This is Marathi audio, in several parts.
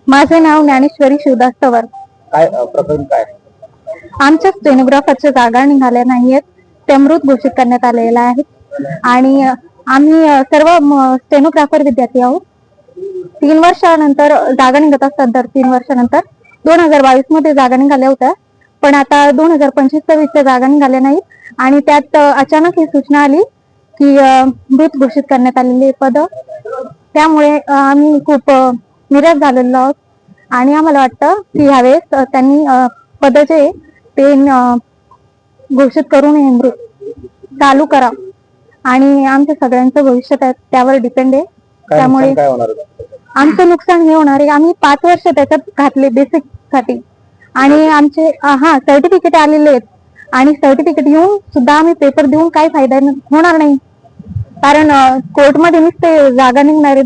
माझे नाव ज्ञानेश्वरी शिवदास पवार. काय प्रकरण काय? आमच्या स्टेनोग्राफरच्या जागा निघाल्या नाहीयेत, त्या मृत घोषित करण्यात आलेल्या आहेत आणि आम्ही सर्व स्टेनोग्राफर विद्यार्थी आहोत. 3 वर्षानंतर जागा निघत असतात. दर 3 वर्षानंतर 2022 मध्ये जागा निघाल्या होत्या, पण आता 2025-26 जागा निघाल्या नाहीत आणि त्यात अचानक ही सूचना आली की मृत घोषित करण्यात आलेली पद. त्यामुळे आम्ही खूप निराश झालेलो आहोत आणि आम्हाला वाटतं की ह्यावेळेस त्यांनी पद जे ते घोषित करू नये, मृत चालू करा आणि आमच्या सगळ्यांचं भविष्य त्यावर डिपेंड आहे. त्यामुळे आमचं नुकसान हे होणार आहे. आम्ही 5 वर्ष त्याच्यात घातले बेसिक साठी आणि आमचे सर्टिफिकेट आलेले आहेत आणि सर्टिफिकेट येऊन सुद्धा आम्ही पेपर देऊन काही फायदा होणार नाही, कारण कोर्टमध्ये नुसते जागा निघणारे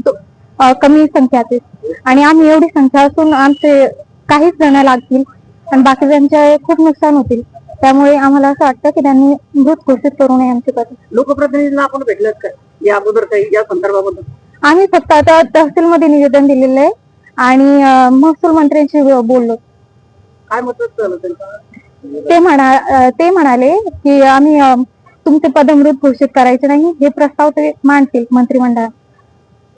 कमी संख्याचे आणि आम्ही एवढी संख्या असून आमचे काहीच जण लागतील आणि बाकीच्यांचे खूप नुकसान होतील. त्यामुळे आम्हाला असं वाटतं की त्यांनी मृत घोषित करू नये आमचे पद. लोकप्रतिनिधींना आपण भेटलात का या अगोदर काही या संदर्भाबद्दल? आम्ही फक्त आता तहसीलमध्ये निवेदन दिलेलं आहे आणि महसूल मंत्र्यांशी बोललो. काय मत झालं? ते म्हणाले की आम्ही तुमचे पद मृत घोषित करायचे नाही, हे प्रस्ताव ते मांडतील मंत्रिमंडळात.